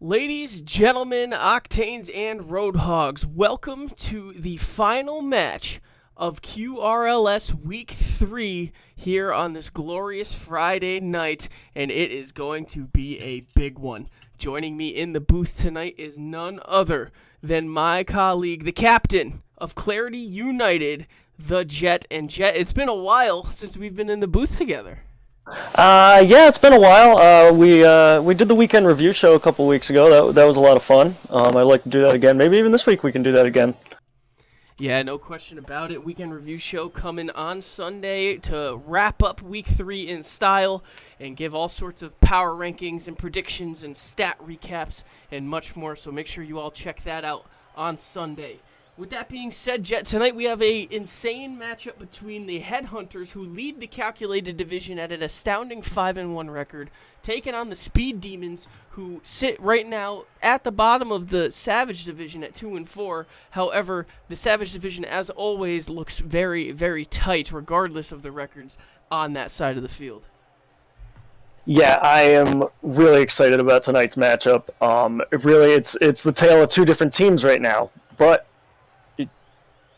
Ladies, gentlemen, Octanes, and Roadhogs, welcome to the final match of QRLS Week 3 here on this glorious Friday night, and it is going to be a big one. Joining me in the booth tonight is none other than my colleague, the captain of Clarity United, the Jet. And Jet, it's been a while since we've been in the booth together. Yeah, it's been a while. We did the weekend review show a couple weeks ago. That was a lot of fun. I'd like to do that again. Maybe even this week we can do that again. Yeah, no question about it. Weekend review show coming on Sunday to wrap up Week 3 in style and give all sorts of power rankings and predictions and stat recaps and much more. So make sure you all check that out on Sunday. With that being said, Jet, tonight we have a insane matchup between the Headhunters, who lead the calculated division at an astounding 5-1 record, taking on the Speed Demons, who sit right now at the bottom of the Savage division at 2-4. However, the Savage division, as always, looks very, very tight, regardless of the records on that side of the field. Yeah, I am really excited about tonight's matchup. It's the tale of two different teams right now, but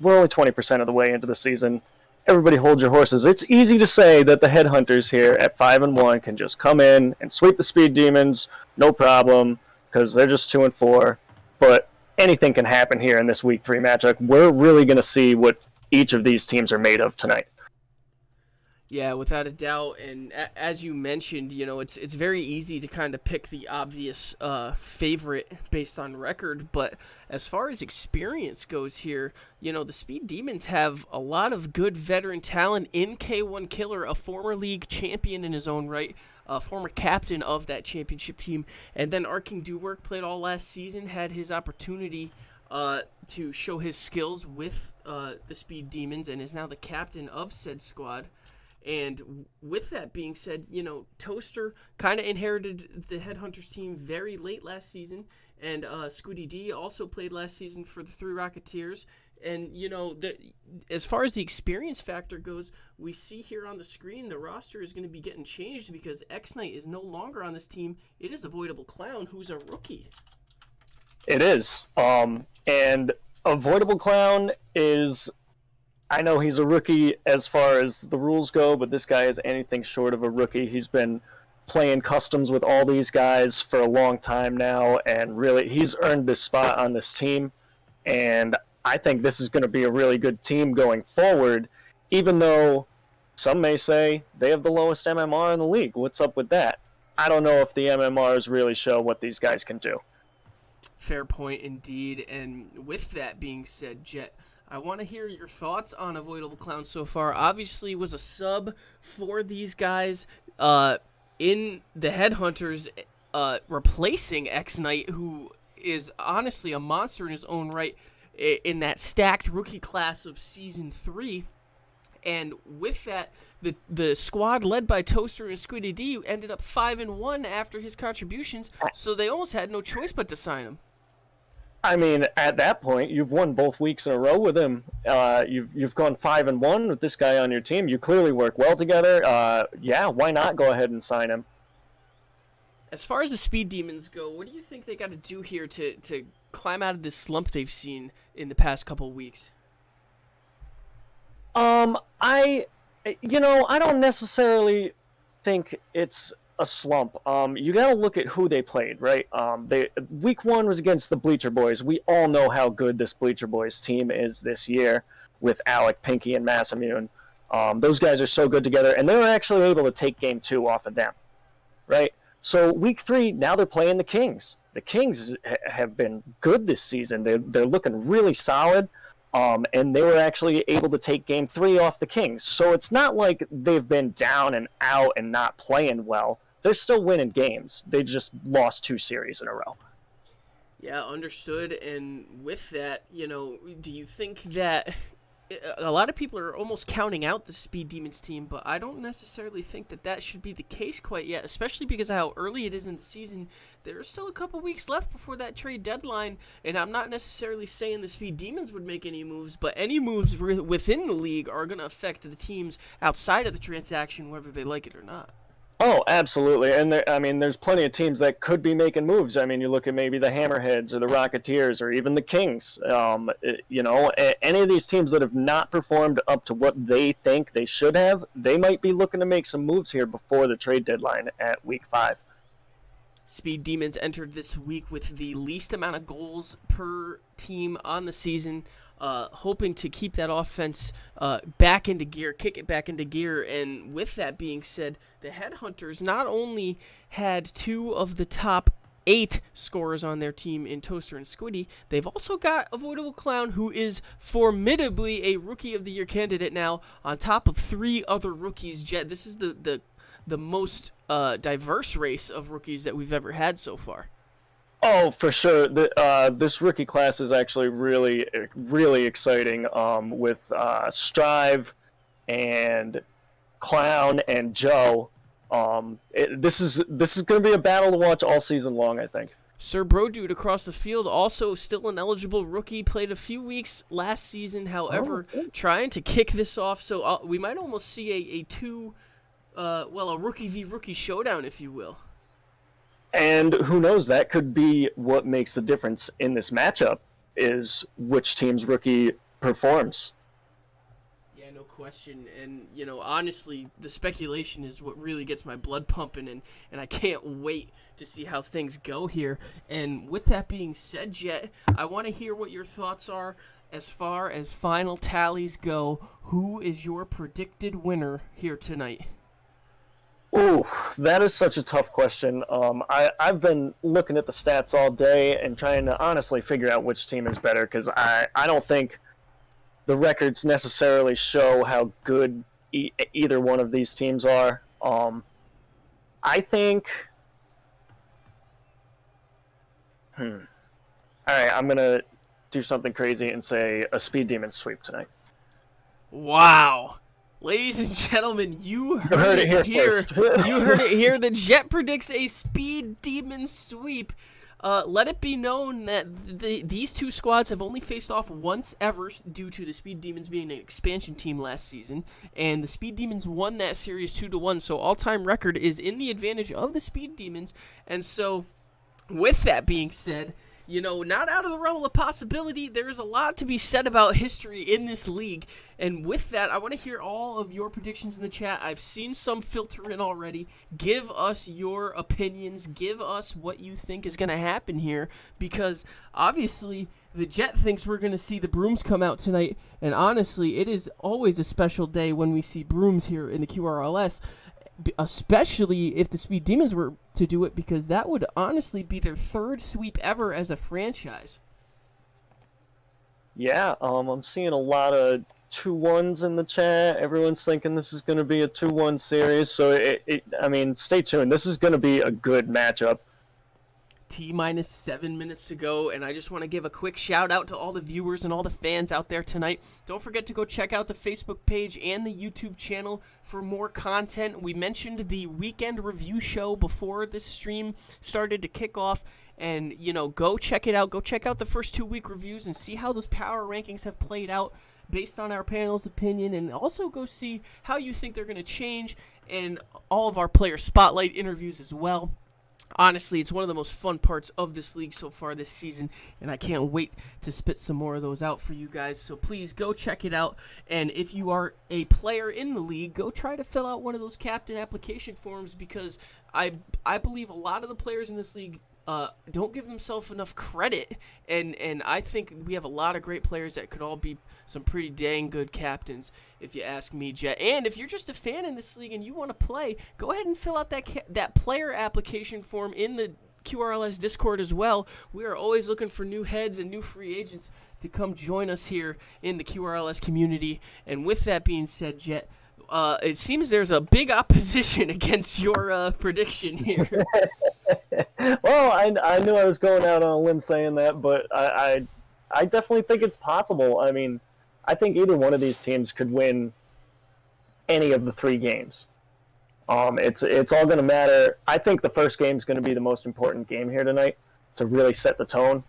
we're only 20% of the way into the season. Everybody hold your horses. It's easy to say that the Headhunters here at 5-1 can just come in and sweep the Speed Demons, no problem, because they're just 2-4. But anything can happen here in this Week 3 matchup. We're really going to see what each of these teams are made of tonight. Yeah, without a doubt, and as you mentioned, it's very easy to kind of pick the obvious favorite based on record, but as far as experience goes here, the Speed Demons have a lot of good veteran talent in K1 Killer, a former league champion in his own right, a former captain of that championship team, and then Arking Duwork played all last season, had his opportunity to show his skills with the Speed Demons, and is now the captain of said squad. And with that being said, Toaster kind of inherited the Headhunters team very late last season, and Squiddy D also played last season for the Three Rocketeers. And, as far as the experience factor goes, we see here on the screen the roster is going to be getting changed because X-Knight is no longer on this team. It is Avoidable Clown, who's a rookie. It is. And Avoidable Clown is... I know he's a rookie as far as the rules go, but this guy is anything short of a rookie. He's been playing customs with all these guys for a long time now, and really, he's earned this spot on this team. And I think this is going to be a really good team going forward, even though some may say they have the lowest MMR in the league. What's up with that? I don't know if the MMRs really show what these guys can do. Fair point indeed. And with that being said, Jet, I want to hear your thoughts on Avoidable Clown so far. Obviously, was a sub for these guys in the Headhunters, replacing X-Knight, who is honestly a monster in his own right in that stacked rookie class of Season 3. And with that, the squad led by Toaster and Squiddy D ended up 5-1 after his contributions, so they almost had no choice but to sign him. I mean, at that point, you've won both weeks in a row with him. You've gone 5-1 with this guy on your team. You clearly work well together. Yeah, why not go ahead and sign him? As far as the Speed Demons go, what do you think they got to do here to climb out of this slump they've seen in the past couple weeks? I don't necessarily think it's a slump. You got to look at who they played, right? Week 1 was against the Bleacher Boys. We all know how good this Bleacher Boys team is this year with Alec, Pinky, and Massamune. Those guys are so good together, and they were actually able to take Game 2 off of them, right? So Week 3, now they're playing the Kings. The Kings have been good this season. They're looking really solid. And they were actually able to take Game 3 off the Kings. So it's not like they've been down and out and not playing well. They're still winning games. They just lost 2 series in a row. Yeah, understood. And with that, do you think that a lot of people are almost counting out the Speed Demons team, but I don't necessarily think that should be the case quite yet, especially because of how early it is in the season. There are still a couple weeks left before that trade deadline, and I'm not necessarily saying the Speed Demons would make any moves, but any moves within the league are going to affect the teams outside of the transaction, whether they like it or not. Oh, absolutely. And I mean, there's plenty of teams that could be making moves. I mean, you look at maybe the Hammerheads or the Rocketeers or even the Kings. Any of these teams that have not performed up to what they think they should have, they might be looking to make some moves here before the trade deadline at week 5. Speed Demons entered this week with the least amount of goals per team on the season, hoping to keep that offense back into gear, kick it back into gear. And with that being said, the Headhunters not only had 2 of the top 8 scorers on their team in Toaster and Squiddy, they've also got Avoidable Clown, who is formidably a Rookie of the Year candidate now, on top of 3 other rookies. Jet, this is the most diverse race of rookies that we've ever had so far. Oh, for sure. This rookie class is actually really, really exciting. With Strive and Clown and Joe, this is going to be a battle to watch all season long, I think. Sir Brodude across the field, also still an eligible rookie, played a few weeks last season, however, trying to kick this off. So we might almost see a rookie v. rookie showdown, if you will. And who knows, that could be what makes the difference in this matchup, is which team's rookie performs. Yeah, no question. And, honestly, the speculation is what really gets my blood pumping, and I can't wait to see how things go here. And with that being said, Jet, I want to hear what your thoughts are as far as final tallies go. Who is your predicted winner here tonight? Ooh, that is such a tough question. I've been looking at the stats all day and trying to honestly figure out which team is better, because I don't think the records necessarily show how good either one of these teams are. I think... All right, I'm going to do something crazy and say a Speed Demon sweep tonight. Wow. Ladies and gentlemen, you heard it here. First. You heard it here. The Jet predicts a Speed Demon sweep. Let it be known that these 2 squads have only faced off once ever due to the Speed Demons being an expansion team last season, and the Speed Demons won that series 2-1, so all-time record is in the advantage of the Speed Demons. And so, with that being said, not out of the realm of the possibility. There is a lot to be said about history in this league. And with that, I want to hear all of your predictions in the chat. I've seen some filter in already. Give us your opinions. Give us what you think is going to happen here. Because, obviously, the Jet thinks we're going to see the brooms come out tonight. And honestly, it is always a special day when we see brooms here in the QRLS. Especially if the Speed Demons were to do it, because that would honestly be their 3rd sweep ever as a franchise. Yeah, I'm seeing a lot of 2-1s in the chat. Everyone's thinking this is going to be a 2-1 series, so stay tuned. This is going to be a good matchup. T-minus 7 minutes to go, and I just want to give a quick shout out to all the viewers and all the fans out there tonight. Don't forget to go check out the Facebook page and the YouTube channel for more content. We mentioned the weekend review show before this stream started to kick off, and go check it out. Go check out the first 2-week reviews and see how those power rankings have played out based on our panel's opinion, and also go see how you think they're going to change, and all of our player spotlight interviews as well. Honestly, it's one of the most fun parts of this league so far this season, and I can't wait to spit some more of those out for you guys. So please go check it out, and if you are a player in the league, go try to fill out one of those captain application forms, because I believe a lot of the players in this league don't give themselves enough credit, and I think we have a lot of great players that could all be some pretty dang good captains, if you ask me, Jet. And if you're just a fan in this league and you want to play, go ahead and fill out that player application form in the QRLS Discord as well. We are always looking for new heads and new free agents to come join us here in the QRLS community. And with that being said, Jet, it seems there's a big opposition against your prediction here. Well, I knew I was going out on a limb saying that, but I definitely think it's possible. I mean, I think either one of these teams could win any of the 3 games. It's all going to matter. I think the first game is going to be the most important game here tonight to really set the tone.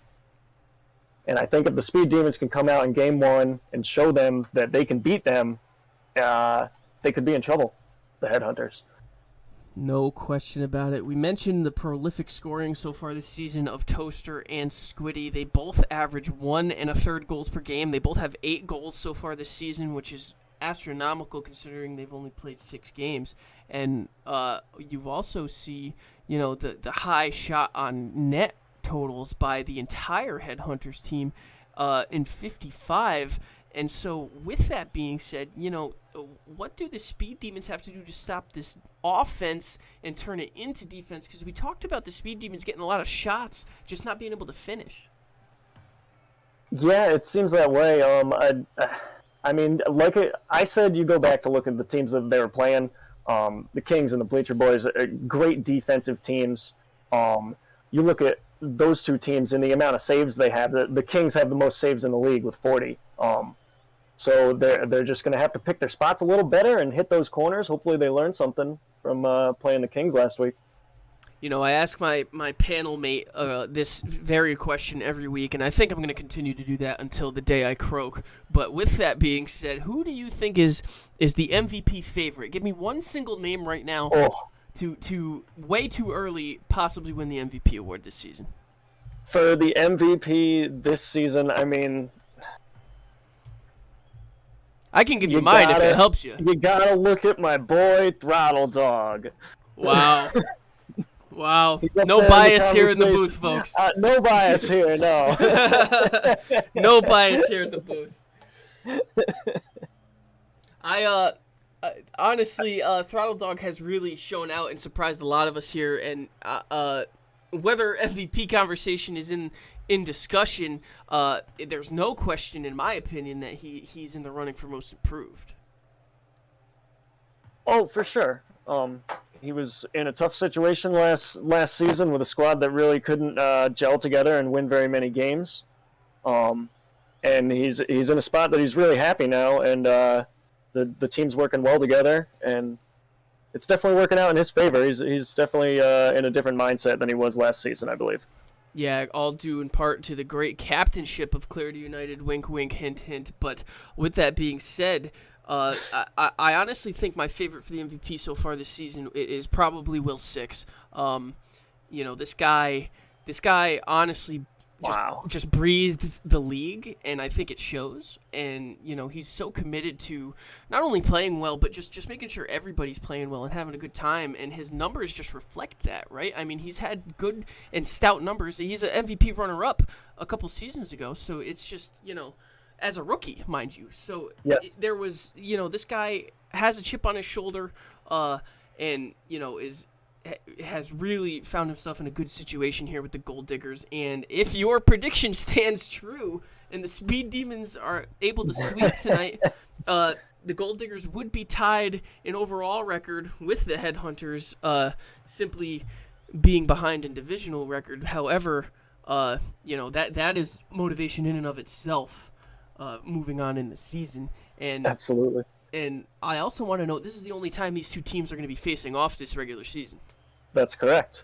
And I think if the Speed Demons can come out in game 1 and show them that they can beat them, they could be in trouble, the Headhunters. No question about it. We mentioned the prolific scoring so far this season of Toaster and Squiddy. They both average 1 1/3 goals per game. They both have 8 goals so far this season, which is astronomical considering they've only played 6 games. And you've also see, the high shot on net totals by the entire Headhunters team in 55. And so, with that being said, what do the Speed Demons have to do to stop this offense and turn it into defense? Because we talked about the Speed Demons getting a lot of shots, just not being able to finish. Yeah, it seems that way. I mean, I said, you go back to look at the teams that they were playing. The Kings and the Bleacher Boys are great defensive teams. You look at those two teams and the amount of saves they have. The Kings have the most saves in the league with 40. So they're just going to have to pick their spots a little better and hit those corners. Hopefully they learned something from playing the Kings last week. I ask my panel mate this very question every week, and I think I'm going to continue to do that until the day I croak. But with that being said, who do you think is the MVP favorite? Give me one single name right now to way too early possibly win the MVP award this season. For the MVP this season, I mean, I can give you mine if it helps you. You gotta look at my boy Throttle Dog. Wow. Wow. No bias here in the booth, folks. No bias here, no. No bias here in the booth. I honestly, Throttle Dog has really shown out and surprised a lot of us here, and whether MVP conversation is in discussion, there's no question, in my opinion, that he's in the running for most improved. Oh, for sure. He was in a tough situation last season with a squad that really couldn't gel together and win very many games. And he's in a spot that he's really happy now, and the team's working well together, and it's definitely working out in his favor. He's definitely in a different mindset than he was last season, I believe. Yeah, all due in part to the great captainship of Clarity United, wink, wink, hint, hint. But with that being said, I honestly think my favorite for the MVP so far this season is probably Will Six. This guy honestly just breathes the league, and I think it shows. And he's so committed to not only playing well, but just making sure everybody's playing well and having a good time. And his numbers just reflect that, right? I mean, he's had good and stout numbers. He's an MVP runner-up a couple seasons ago, so it's just as a rookie, mind you. So there was, this guy has a chip on his shoulder, and has really found himself in a good situation here with the Gold Diggers. And if your prediction stands true and the Speed Demons are able to sweep tonight, the Gold Diggers would be tied in overall record with the Headhunters, simply being behind in divisional record. However, that is motivation in and of itself, moving on in the season. And absolutely. And I also want to note, this is the only time these two teams are going to be facing off this regular season. That's correct.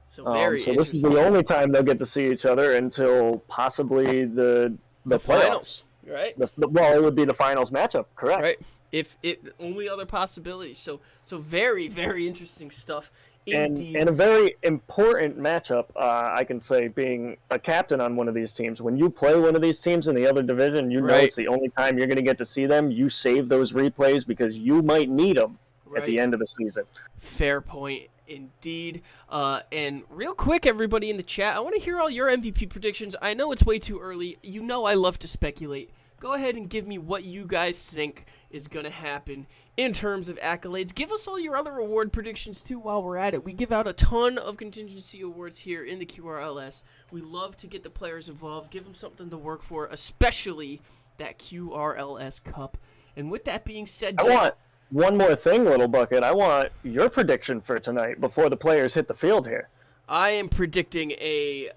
So so this is the only time they'll get to see each other until possibly the finals, right? Well, it would be the finals matchup, correct? Right. If only other possibilities. So very, very interesting stuff. Indeed. And a very important matchup, I can say, being a captain on one of these teams. When you play one of these teams in the other division, know it's the only time you're going to get to see them. You save those replays because you might need them at the end of the season. Fair point, indeed. And real quick, everybody in the chat, I want to hear all your MVP predictions. I know it's way too early. I love to speculate. Go ahead and give me what you guys think is going to happen in terms of accolades. Give us all your other award predictions, too, while we're at it. We give out a ton of contingency awards here in the QRLS. We love to get the players involved, give them something to work for, especially that QRLS Cup. And with that being said, I want one more thing, Little Bucket. I want your prediction for tonight before the players hit the field here. I am predicting a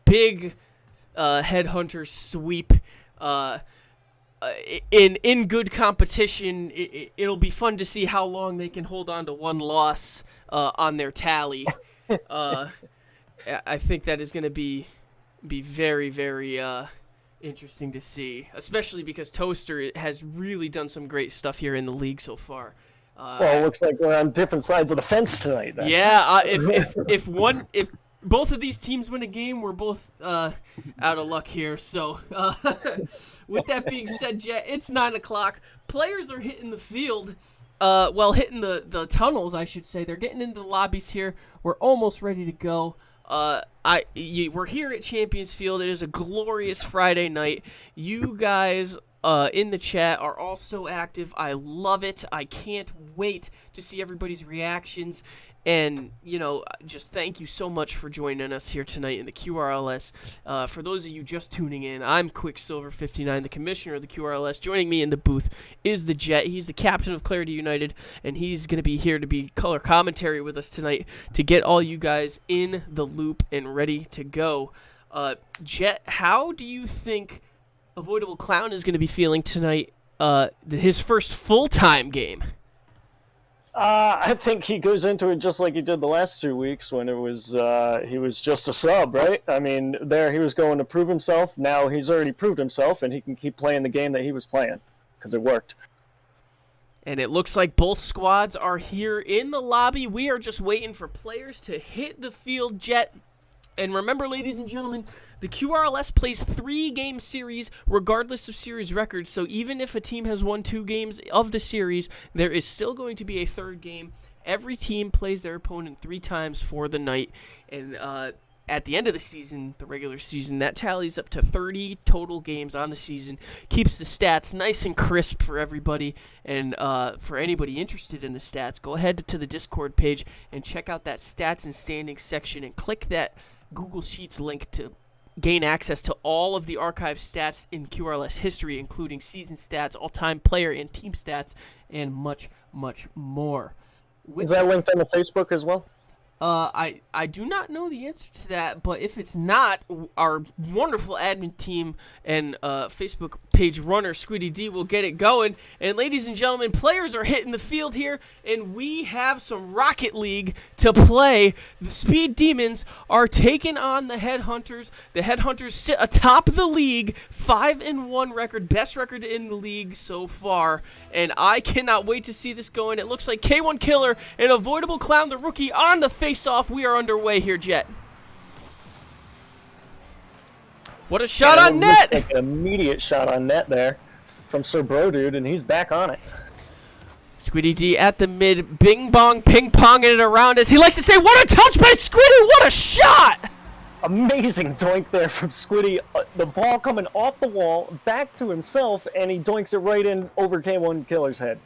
big Headhunter sweep. In good competition. It'll be fun to see how long they can hold on to one loss on their tally. I think that is going to be very, very interesting to see, especially because Toaster has really done some great stuff here in the league so far. Well, it looks like we're on different sides of the fence tonight. Then. Yeah, if both of these teams win a game, we're both out of luck here. So, with that being said, Jet, it's 9:00. Players are hitting the field. Hitting the tunnels, I should say. They're getting into the lobbies here. We're almost ready to go. We're here at Champions Field. It is a glorious Friday night. You guys in the chat are all so active. I love it. I can't wait to see everybody's reactions. And, just thank you so much for joining us here tonight in the QRLS. For those of you just tuning in, I'm Quicksilver59, the commissioner of the QRLS. Joining me in the booth is the Jet. He's the captain of Clarity United, and he's going to be here to be color commentary with us tonight to get all you guys in the loop and ready to go. Jet, how do you think Avoidable Clown is going to be feeling tonight, his first full-time game? I think he goes into it just like he did the last 2 weeks when he was just a sub, right? I mean, there he was going to prove himself. Now he's already proved himself, and he can keep playing the game that he was playing because it worked. And it looks like both squads are here in the lobby. We are just waiting for players to hit the field, Jet. And remember, ladies and gentlemen, the QRLS plays 3-game series regardless of series records. So even if a team has won 2 games of the series, there is still going to be a third game. Every team plays their opponent 3 times for the night. And at the end of the season, the regular season, that tallies up to 30 total games on the season. Keeps the stats nice and crisp for everybody. And for anybody interested in the stats, go ahead to the Discord page and check out that stats and standings section and click that Google Sheets link to gain access to all of the archive stats in QRLS history, including season stats, all-time player and team stats, and much, much more. Is that linked on the Facebook as well? I do not know the answer to that, but if it's not, our wonderful admin team and Facebook page runner, Squiddy D, will get it going. And ladies and gentlemen, players are hitting the field here, and we have some Rocket League to play. The Speed Demons are taking on the Headhunters. The Headhunters sit atop the league, 5-1 record, best record in the league so far. And I cannot wait to see this going. It looks like K1 Killer and Avoidable Clown, the rookie, on the face-off. We are underway here, Jet. What a shot on net! Like an immediate shot on net there from Sir Bro Dude, and he's back on it. Squiddy D at the mid, bing bong, ping ponging it around, as he likes to say, what a touch by Squiddy! What a shot! Amazing doink there from Squiddy. The ball coming off the wall, back to himself, and he doinks it right in over K1 Killer's head.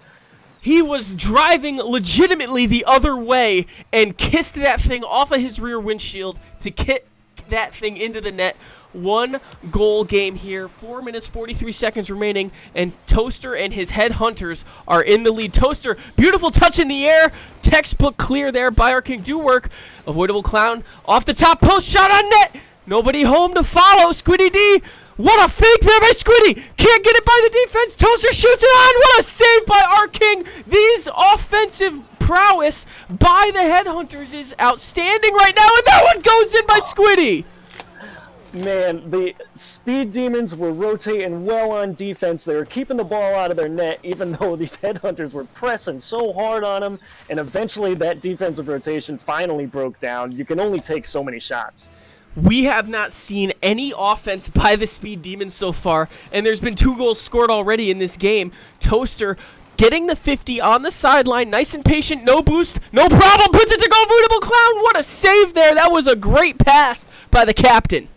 He was driving legitimately the other way and kissed that thing off of his rear windshield to kick that thing into the net. 1 goal game here, 4 minutes, 43 seconds remaining, and Toaster and his Headhunters are in the lead. Toaster, beautiful touch in the air, textbook clear there by our King Do Work. Avoidable Clown off the top post, shot on net. Nobody home to follow. Squiddy D, what a fake there by Squiddy. Can't get it by the defense. Toaster shoots it on. What a save by our King. These offensive prowess by the Headhunters is outstanding right now, and that one goes in by Squiddy. Man, the Speed Demons were rotating well on defense. They were keeping the ball out of their net, even though these Headhunters were pressing so hard on them, and eventually that defensive rotation finally broke down. You can only take so many shots. We have not seen any offense by the Speed Demons so far, and there's been 2 goals scored already in this game. Toaster getting the 50 on the sideline, nice and patient, no boost, no problem, puts it to go, Avoidable Clown. What a save there. That was a great pass by the captain.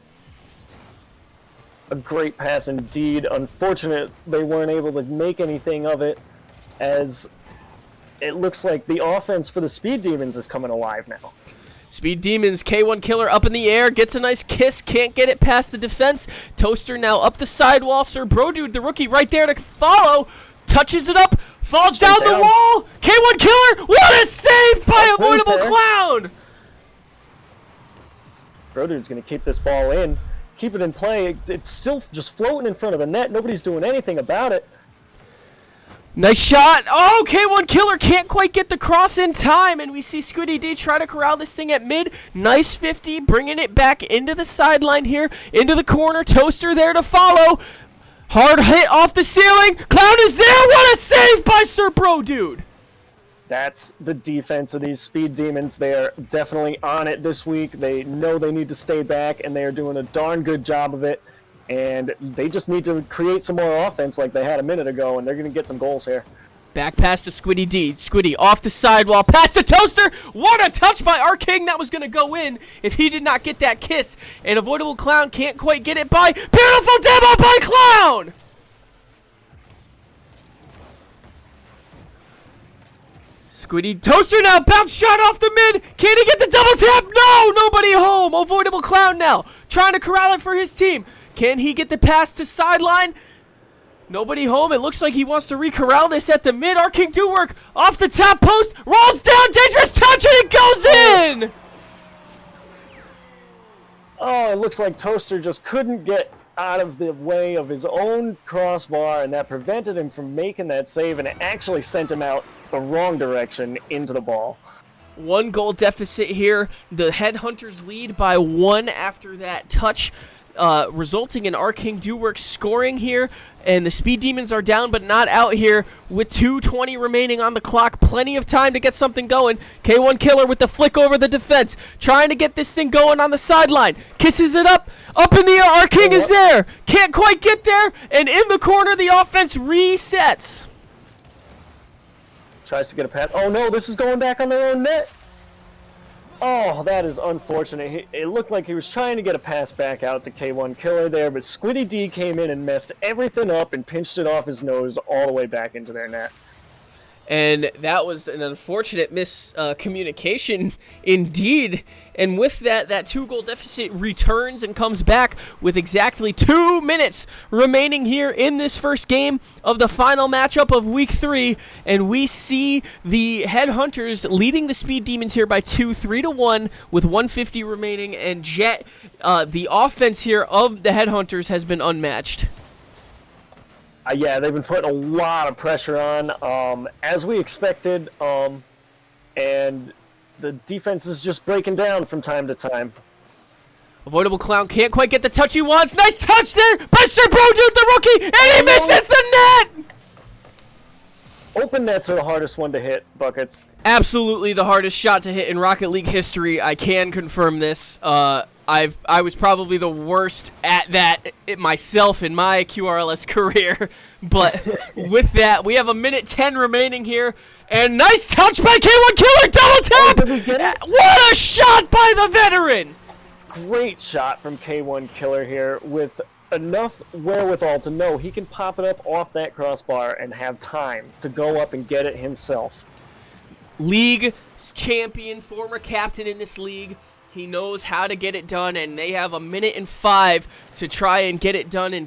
A great pass indeed. Unfortunate they weren't able to make anything of it, as it looks like the offense for the Speed Demons is coming alive now. Speed Demons, K1 Killer up in the air, gets a nice kiss, can't get it past the defense. Toaster now up the sidewall. Sir Bro Dude, the rookie, right there to follow. Touches it up, falls down the wall. K1 Killer, what a save by Avoidable Clown! Bro Dude's going to keep this ball in. Keep it in play. It's still just floating in front of the net. Nobody's doing anything about it. Nice shot. Oh, K1 Killer can't quite get the cross in time, and we see Squiddy D try to corral this thing at mid. Nice 50, bringing it back into the sideline here, into the corner. Toaster there to follow. Hard hit off the ceiling. Clown is there. What a save by Sir Bro Dude. That's the defense of these Speed Demons. They're definitely on it this week. They know they need to stay back, and they are doing a darn good job of it. And they just need to create some more offense like they had a minute ago, and they're going to get some goals here. Back pass to Squiddy D. Squiddy off the sidewall. Pass to Toaster. What a touch by our King. That was going to go in if he did not get that kiss. An avoidable Clown can't quite get it by. Beautiful demo by Clown. Squiddy Toaster now. Bounce shot off the mid. Can he get the double tap? No. Nobody home. Avoidable Clown now. Trying to corral it for his team. Can he get the pass to sideline? Nobody home. It looks like he wants to re-corral this at the mid. Our King do work off the top post. Rolls down. Dangerous touch, and it goes in. Oh, it looks like Toaster just couldn't get out of the way of his own crossbar, and that prevented him from making that save, and it actually sent him out the wrong direction into the ball. 1 goal deficit here. The Headhunters lead by 1 after that touch, resulting in our King Duwork scoring here. And the Speed Demons are down but not out here with 2:20 remaining on the clock. Plenty of time to get something going. K1 Killer with the flick over the defense. Trying to get this thing going on the sideline. Kisses it up. Up in the air. Our King is there. Can't quite get there. And in the corner, the offense resets. Tries to get a pass. Oh no, this is going back on their own net. Oh, that is unfortunate. It looked like he was trying to get a pass back out to K1 Killer there, but Squiddy D came in and messed everything up and pinched it off his nose all the way back into their net. And that was an unfortunate miscommunication indeed. And with that 2-goal deficit returns and comes back with exactly 2 minutes remaining here in this first game of the final matchup of Week 3. And we see the Headhunters leading the Speed Demons here by 3-1 with 150 remaining. And Jet, the offense here of the Headhunters has been unmatched. Yeah, they've been putting a lot of pressure on, as we expected, and the defense is just breaking down from time to time. Avoidable Clown can't quite get the touch he wants. Nice touch there by Sir Brodude, the rookie, and he misses the net! Open nets are the hardest one to hit, Buckets. Absolutely the hardest shot to hit in Rocket League history. I can confirm this. I was probably the worst at that myself in my QRLS career. But with that, we have 1:10 remaining here. And nice touch by K1 Killer, double tap! Does he get it? What a shot by the veteran! Great shot from K1 Killer here with enough wherewithal to know he can pop it up off that crossbar and have time to go up and get it himself. League champion, former captain in this league. He knows how to get it done, and they have 1:05 to try and get it done and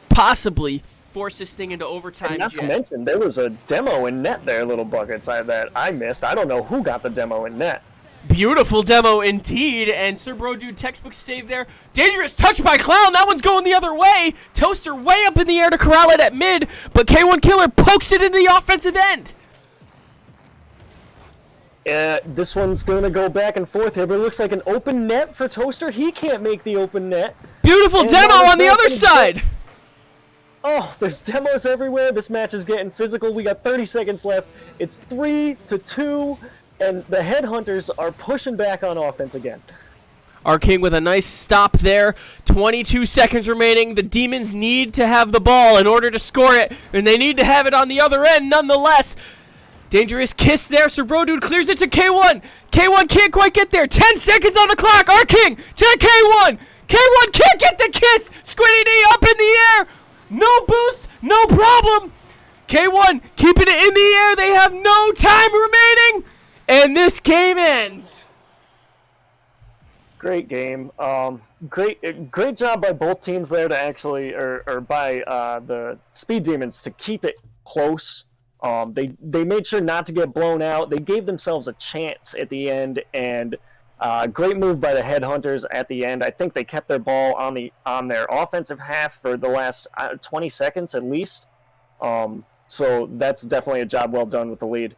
possibly force this thing into overtime. And not to mention, there was a demo in net there, Little Buckets, that I missed. I don't know who got the demo in net. Beautiful demo indeed, and Sir Brodude textbook save there. Dangerous touch by Clown. That one's going the other way. Toaster way up in the air to corral it at mid, but K1 Killer pokes it into the offensive end. This one's going to go back and forth here, but it looks like an open net for Toaster. He can't make the open net. Beautiful demo on the other side. Oh, there's demos everywhere. This match is getting physical. We got 30 seconds left. It's 3-2, and the Headhunters are pushing back on offense again. Our King with a nice stop there. 22 seconds remaining. The Demons need to have the ball in order to score it, and they need to have it on the other end nonetheless. Dangerous kiss there. Sir Brodude clears it to K1. K1 can't quite get there. 10 seconds on the clock. Our King to K1. K1 can't get the kiss. Squiddy D up in the air. No boost. No problem. K1 keeping it in the air. They have no time remaining. And this game ends. Great game. Great job by both teams there to actually, or by the Speed Demons to keep it close. They made sure not to get blown out. They gave themselves a chance at the end, and great move by the Headhunters at the end. I think they kept their ball on their offensive half for the last 20 seconds at least. So that's definitely a job well done with the lead.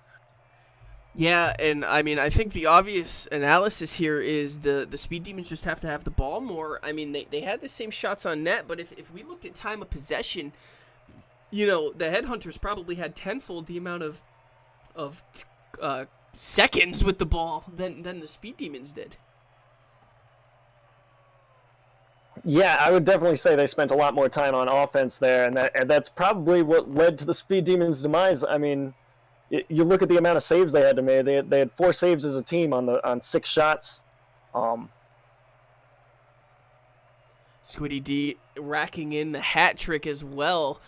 Yeah, and I mean, I think the obvious analysis here is the Speed Demons just have to have the ball more. I mean, they had the same shots on net, but if we looked at time of possession, you know, the Headhunters probably had tenfold the amount of seconds with the ball than the Speed Demons did. Yeah, I would definitely say they spent a lot more time on offense there, and that's probably what led to the Speed Demons' demise. I mean, you look at the amount of saves they had to make. They had 4 saves as a team on 6 shots. Squiddy D racking in the hat trick as well,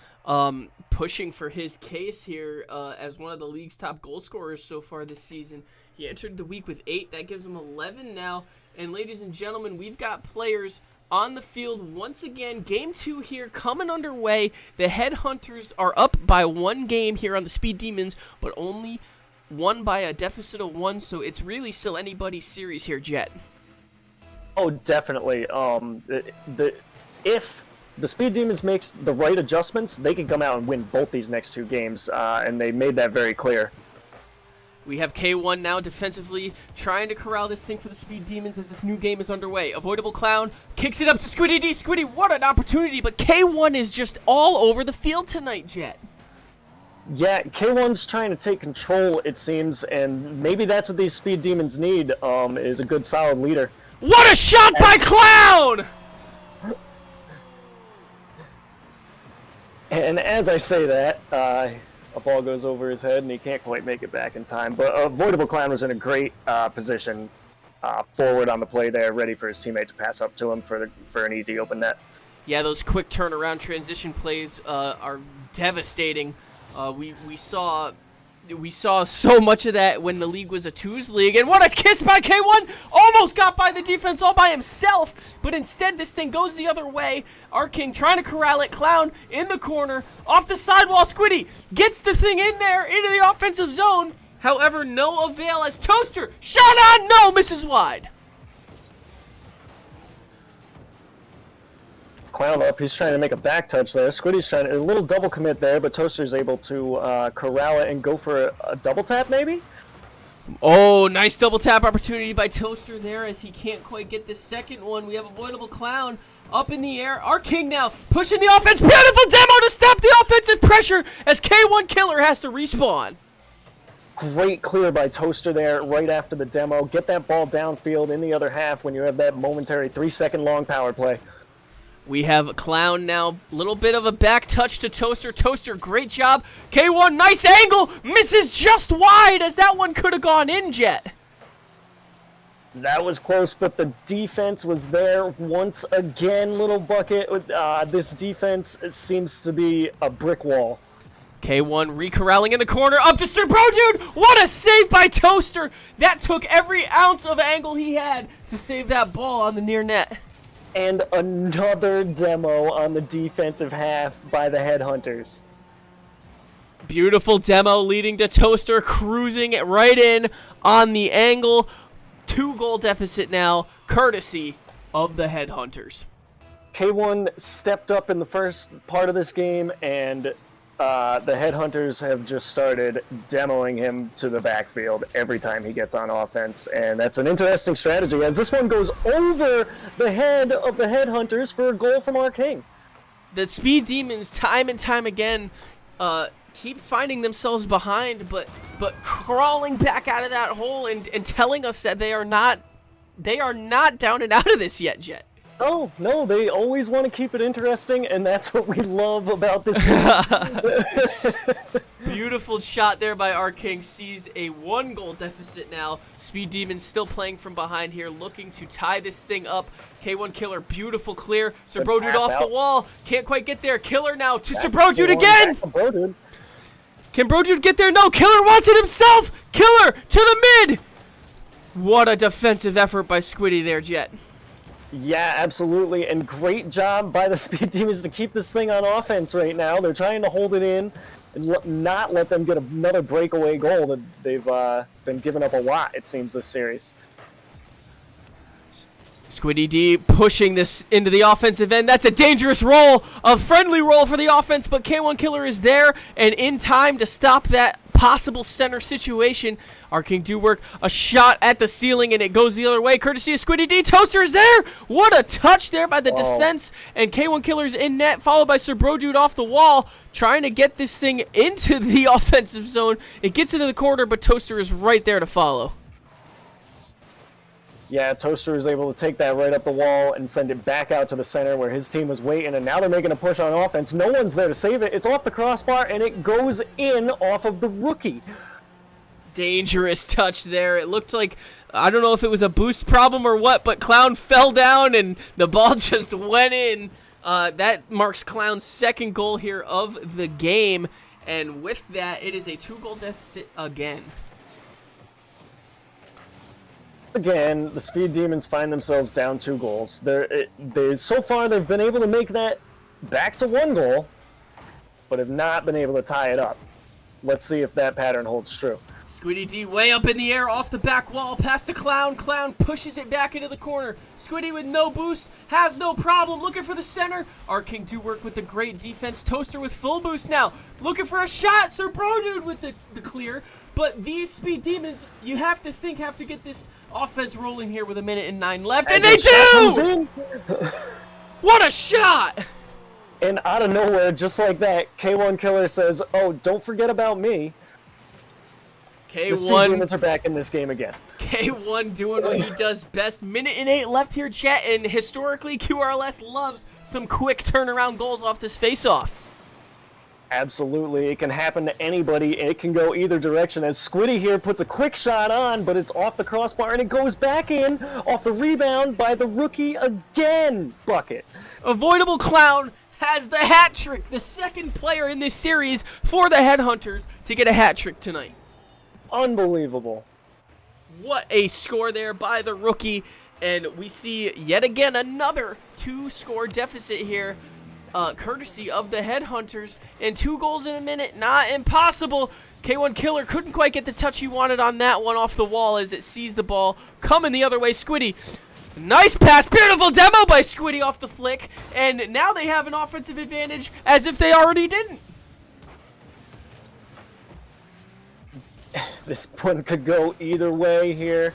pushing for his case here as one of the league's top goal scorers so far this season. He entered the week with 8. That gives him 11 now. And ladies and gentlemen, we've got players on the field once again. Game 2 here coming underway. The Headhunters are up by 1 game here on the Speed Demons, but only won by a deficit of 1, so it's really still anybody's series here, Jet. Oh, definitely. If the Speed Demons makes the right adjustments, they can come out and win both these next 2 games, and they made that very clear. We have K1 now defensively trying to corral this thing for the Speed Demons as this new game is underway. Avoidable Clown kicks it up to Squiddy D. Squiddy, what an opportunity, but K1 is just all over the field tonight, Jet. Yeah, K1's trying to take control, it seems, and maybe that's what these Speed Demons need, is a good, solid leader. What a shot by Clown! And as I say that, a ball goes over his head and he can't quite make it back in time. But Avoidable Clown was in a great position forward on the play there, ready for his teammate to pass up to him for an easy open net. Yeah, those quick turnaround transition plays are devastating. We saw so much of that when the league was a twos league, and what a kiss by K1! Almost got by the defense all by himself, but instead this thing goes the other way. Our King trying to corral it. Clown in the corner, off the sidewall. Squiddy gets the thing in there into the offensive zone. However, no avail as Toaster shot on, no, misses wide. Clown up, he's trying to make a back touch there. Squiddy's trying to, a little double commit there, but Toaster's able to corral it and go for a double tap maybe? Oh, nice double tap opportunity by Toaster there as he can't quite get the second one. We have Avoidable Clown up in the air. Our King now pushing the offense. Beautiful demo to stop the offensive pressure as K1 Killer has to respawn. Great clear by Toaster there right after the demo. Get that ball downfield in the other half when you have that momentary 3-second long power play. We have Clown now, little bit of a back touch to Toaster. Toaster, great job. K1, nice angle, misses just wide as that one could have gone in, Jet. That was close, but the defense was there once again, Little Bucket. This defense seems to be a brick wall. K1 re-corralling in the corner, up to Sir Bro Dude. What a save by Toaster. That took every ounce of angle he had to save that ball on the near net. And another demo on the defensive half by the Headhunters. Beautiful demo leading to Toaster cruising it right in on the angle. 2-goal deficit now, courtesy of the Headhunters. K1 stepped up in the first part of this game, and the Headhunters have just started demoing him to the backfield every time he gets on offense, and that's an interesting strategy as this one goes over the head of the Headhunters for a goal from our King. The Speed Demons, time and time again, keep finding themselves behind, but crawling back out of that hole and telling us that they are not down and out of this yet, Jet. Oh, no, they always want to keep it interesting, and that's what we love about this game. Beautiful shot there by our King. Sees a 1-goal deficit now. Speed Demons still playing from behind here, looking to tie this thing up. K1 Killer, beautiful clear. Sir Bro Dude off the wall. Can't quite get there. Killer now to Sir Bro Dude again. Can Bro Dude get there? No, Killer wants it himself. Killer to the mid. What a defensive effort by Squiddy there, Jet. Yeah, absolutely, and great job by the Speed Demons to keep this thing on offense right now. They're trying to hold it in and not let them get another breakaway goal that they've been giving up a lot, it seems, this series. Squiddy D pushing this into the offensive end. That's a dangerous roll, a friendly roll for the offense, but K1 Killer is there and in time to stop that possible center situation. Our King do work a shot at the ceiling, and it goes the other way, courtesy of Squiddy D. Toaster is there! What a touch there by the defense, and K1 Killer's in net, followed by Sir Brodude off the wall, trying to get this thing into the offensive zone. It gets into the corner, but Toaster is right there to follow. Yeah, Toaster is able to take that right up the wall and send it back out to the center where his team was waiting, and now they're making a push on offense. No one's there to save it. It's off the crossbar, and it goes in off of the rookie. Dangerous touch there. It looked like, I don't know if it was a boost problem or what, but Clown fell down, and the ball just went in. That marks Clown's second goal here of the game, and with that, it is a 2-goal deficit again. Again, the Speed Demons find themselves down 2 goals. So far, they've been able to make that back to 1 goal, but have not been able to tie it up. Let's see if that pattern holds true. Squiddy D way up in the air off the back wall, past the Clown. Clown pushes it back into the corner. Squiddy with no boost, has no problem, looking for the center. Our King do work with the great defense. Toaster with full boost now, looking for a shot. Sir Brodude with the clear. But these Speed Demons, you have to get this offense rolling here with 1:09 left, and they do! What a shot! And out of nowhere, just like that, K1 Killer says, "Oh, don't forget about me." The Speed Demons are back in this game again. K1 doing what he does best. 1:08 left here, chat, and historically, QRLS loves some quick turnaround goals off this face-off. Absolutely, it can happen to anybody. It can go either direction. As Squiddy here puts a quick shot on, but it's off the crossbar, and it goes back in off the rebound by the rookie again. Bucket. Avoidable Clown has the hat trick, the second player in this series for the Headhunters to get a hat trick tonight. Unbelievable. What a score there by the rookie, and we see yet again another 2-score deficit here. Courtesy of the Headhunters, and 2 goals in a minute, not impossible. K1 Killer couldn't quite get the touch he wanted on that one off the wall as it sees the ball coming the other way. Squiddy, nice pass, beautiful demo by Squiddy off the flick, and now they have an offensive advantage as if they already didn't. This one could go either way here.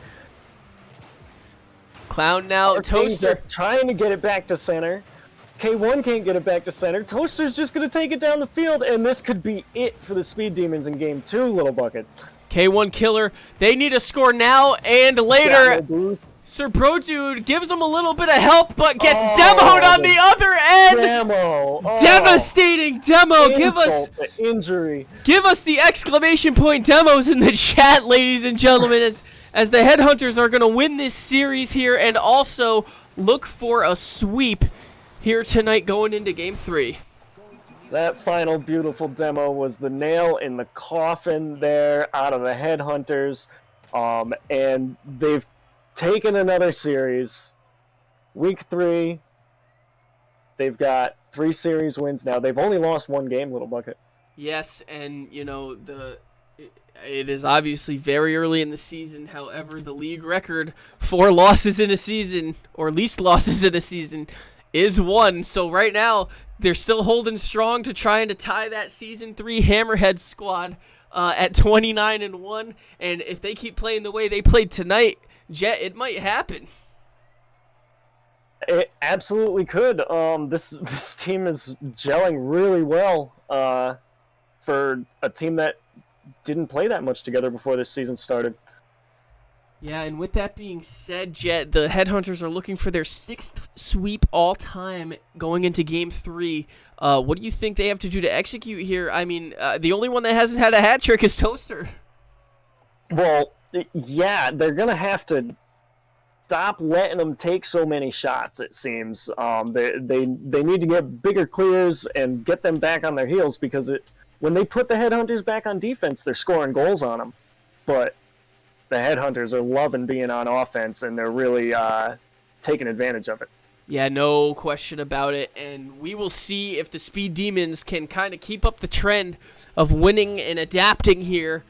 Clown now, Toaster trying to get it back to center. K1 can't get it back to center. Toaster's just going to take it down the field, and this could be it for the Speed Demons in Game 2, Little Bucket. K1 Killer, they need a score now and later. Sir Brodude gives them a little bit of help, but gets demoed on the other end. Demo. Devastating demo. Insult to injury. Give us the exclamation point demos in the chat, ladies and gentlemen, as the Headhunters are going to win this series here and also look for a sweep here tonight going into Game 3. That final beautiful demo was the nail in the coffin there out of the Headhunters. And they've taken another series. Week 3, they've got 3 series wins now. They've only lost 1 game, Little Bucket. Yes, and, you know, it is obviously very early in the season. However, the league record for losses in a season, or least losses in a season, is 1. So right now, they're still holding strong to trying to tie that Season 3 Hammerhead squad at 29-1. And if they keep playing the way they played tonight, Jet, it might happen. It absolutely could. This team is gelling really well for a team that didn't play that much together before this season started. Yeah, and with that being said, Jet, the Headhunters are looking for their 6th sweep all-time going into Game 3. What do you think they have to do to execute here? I mean, the only one that hasn't had a hat trick is Toaster. Well, yeah, they're going to have to stop letting them take so many shots, it seems. They need to get bigger clears and get them back on their heels, because when they put the Headhunters back on defense, they're scoring goals on them. But the Headhunters are loving being on offense, and they're really taking advantage of it. Yeah, no question about it, and we will see if the Speed Demons can kind of keep up the trend of winning and adapting here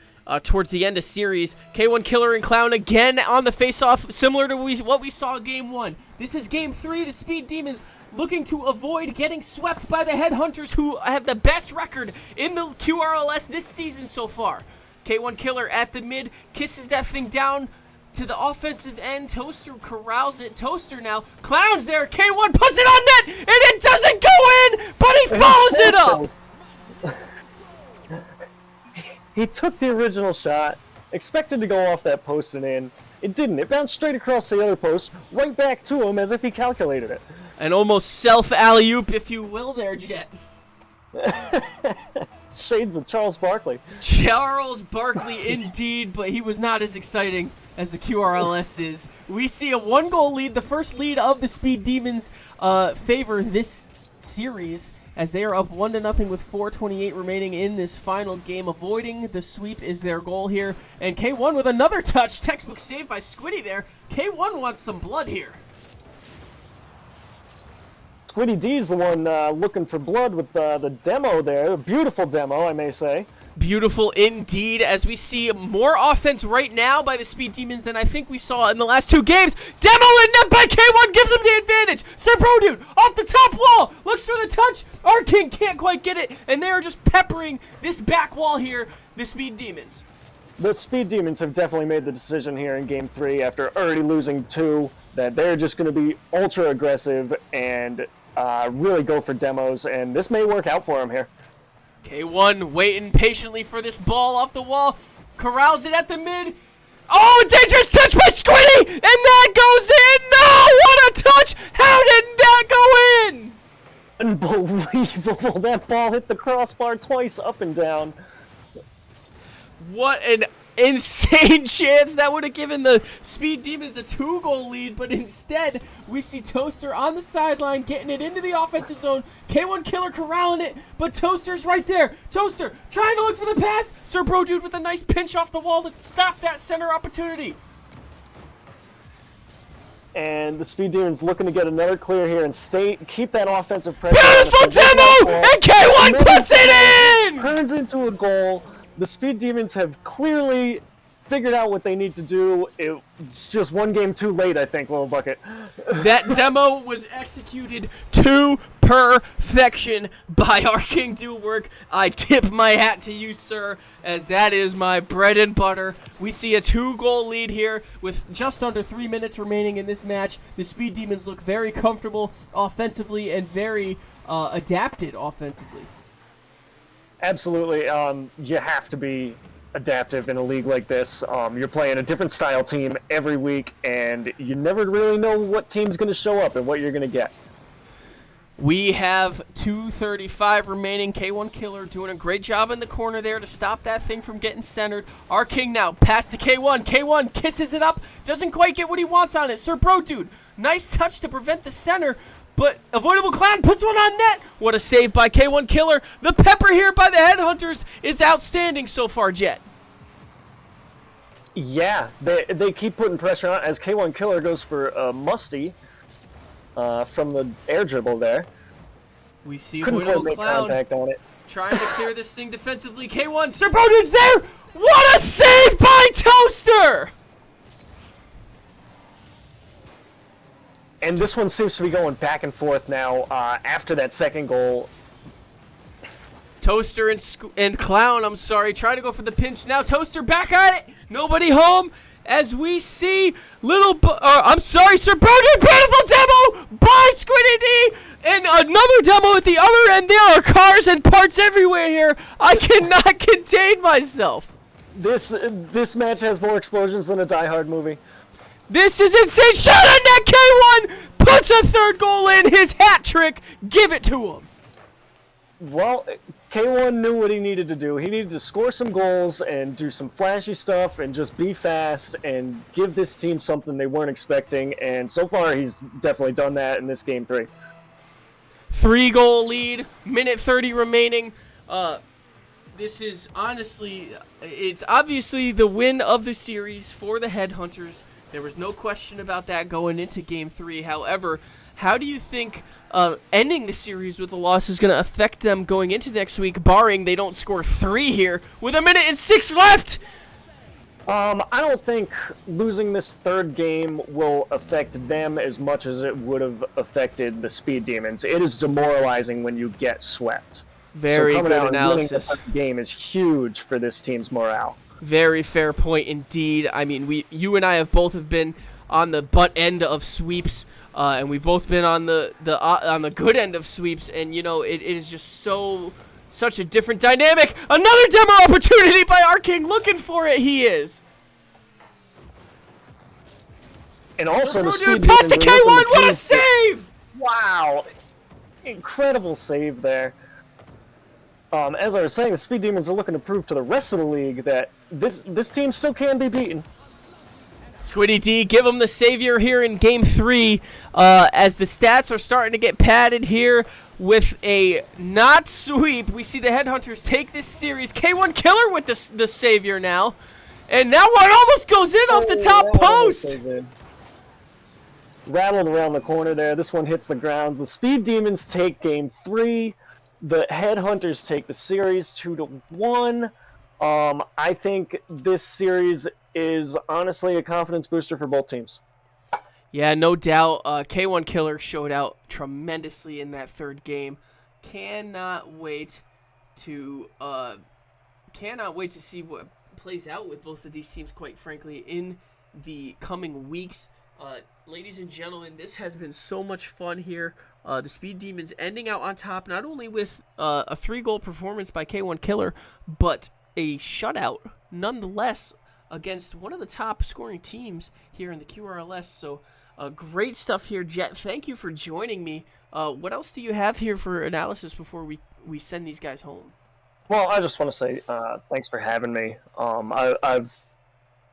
towards the end of series. K1 Killer and Clown again on the face-off, similar to what we saw in Game 1. This is Game 3, the Speed Demons looking to avoid getting swept by the Headhunters, who have the best record in the QRLS this season so far. K1 Killer at the mid, kisses that thing down to the offensive end. Toaster corrals it. Toaster now. Clown's there. K1 puts it on net, and it doesn't go in, but he follows it up. He took the original shot, expected to go off that post and in. It didn't. It bounced straight across the other post, right back to him as if he calculated it. An almost self-alley-oop, if you will there, Jet. Shades of Charles Barkley. Charles Barkley indeed, but he was not as exciting as the QRLS is. We see a 1-goal lead, the first lead of the Speed Demons favor this series, as they are up 1-0 with 4:28 remaining in this final game. Avoiding the sweep is their goal here. And K1 with another touch. Textbook save by Squiddy there. K1 wants some blood here. Squiddy D's the one looking for blood with the demo there. A beautiful demo, I may say. Beautiful indeed, as we see more offense right now by the Speed Demons than I think we saw in the last 2 games. Demo and net by K1 gives him the advantage. Dude off the top wall, looks for the touch. Our King can't quite get it, and they are just peppering this back wall here, the Speed Demons. The Speed Demons have definitely made the decision here in Game 3 after already losing 2 that they're just going to be ultra aggressive and really go for demos, and this may work out for them here. K1 waiting patiently for this ball off the wall. Corrals it at the mid. Oh, dangerous touch by Squiddy! And that goes in! No! What a touch! How did that go in? Unbelievable. That ball hit the crossbar twice up and down. What an insane chance. That would have given the Speed Demons a 2-goal lead, but instead we see Toaster on the sideline getting it into the offensive zone. K1 Killer corralling it, but Toaster's right there. Toaster trying to look for the pass. Sir Brojude with a nice pinch off the wall to stop that center opportunity. And the Speed Demons looking to get another clear here and keep that offensive pressure. Beautiful demo! And K1 puts it in! Turns into a goal. The Speed Demons have clearly figured out what they need to do. It's just one game too late, I think, Little Bucket. That demo was executed to perfection by our King Duwork. I tip my hat to you, sir, as that is my bread and butter. We see a 2-goal lead here with just under 3 minutes remaining in this match. The Speed Demons look very comfortable offensively and very adapted offensively. Absolutely. You have to be adaptive in a league like this. You're playing a different style team every week, and you never really know what team's going to show up and what you're going to get. We have 2:35 remaining. K1 Killer doing a great job in the corner there to stop that thing from getting centered. Our King now, pass to K1. K1 kisses it up, doesn't quite get what he wants on it. Sir Brojude, nice touch to prevent the center, but avoidable Clown puts one on net. What a save by K1 Killer. The pepper here by the Headhunters is outstanding so far, Jet. Yeah, they keep putting pressure on as K1 Killer goes for Musty from the air dribble there. We see Couldn't quite make Clown contact on it. trying to clear this thing defensively. K1, Sir Brojude's there. What a save by Toaster! And this one seems to be going back and forth now after that second goal. Toaster and Clown, I'm sorry, trying to go for the pinch. Now Toaster back at it. Nobody home. As we see I'm sorry, Sir Brojude, beautiful demo by Squiddy D. And another demo at the other end. There are cars and parts everywhere here. I cannot contain myself. This match has more explosions than a Die Hard movie. This is insane. Shot on net. K1 puts a 3rd goal in. His hat trick. Give it to him. Well, K1 knew what he needed to do. He needed to score some goals and do some flashy stuff and just be fast and give this team something they weren't expecting. And so far, he's definitely done that in this Game 3. 3-goal lead. Minute 30 remaining. This is it's obviously the win of the series for the Headhunters. There was no question about that going into Game 3. However, how do you think ending the series with a loss is going to affect them going into next week, barring they don't score 3 here with 1:06 left? I don't think losing this 3rd game will affect them as much as it would have affected the Speed Demons. It is demoralizing when you get swept. Very so good out analysis. And winning the 3rd game is huge for this team's morale. Very fair point indeed. I mean, you and I have both have been on the butt end of sweeps, and we've both been on the good end of sweeps, and it is just such a different dynamic. Another demo opportunity by our king, looking for it. He is. And also the speed Past the demons K1. are looking to What a prove save! Wow, incredible save there. As I was saying, the Speed Demons are looking to prove to the rest of the league that this team still can be beaten. Squiddy D, give him the savior here in Game 3, as the stats are starting to get padded here with a not sweep. We see the Headhunters take this series. K1 Killer with the savior now. And that one almost goes in off the top post. Rattled around the corner there. This one hits the grounds. The Speed Demons take Game 3. The Headhunters take the series 2-1. I think this series is honestly a confidence booster for both teams. Yeah, no doubt. K1 Killer showed out tremendously in that third game. Cannot wait to see what plays out with both of these teams, quite frankly, in the coming weeks. Ladies and gentlemen, this has been so much fun here. The Speed Demons ending out on top, not only with a 3-goal performance by K1 Killer, but a shutout, nonetheless, against one of the top scoring teams here in the QRLS. So, great stuff here, Jet. Thank you for joining me. What else do you have here for analysis before we send these guys home? Well, I just want to say thanks for having me. I've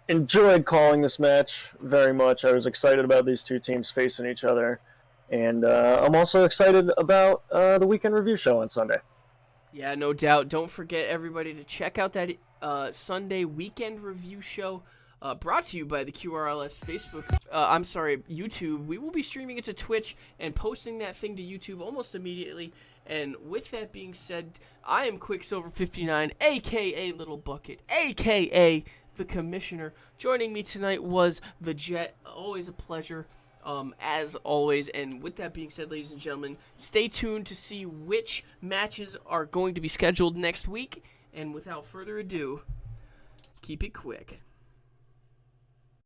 enjoyed calling this match very much. I was excited about these two teams facing each other, and I'm also excited about the weekend review show on Sunday. Yeah, no doubt. Don't forget, everybody, to check out that Sunday weekend review show brought to you by the QRLS YouTube. We will be streaming it to Twitch and posting that thing to YouTube almost immediately. And with that being said, I am Quicksilver59, a.k.a. Little Bucket, a.k.a. the Commissioner. Joining me tonight was the Jet. Always a pleasure, as always. And with that being said, ladies and gentlemen, stay tuned to see which matches are going to be scheduled next week. And without further ado, keep it quick.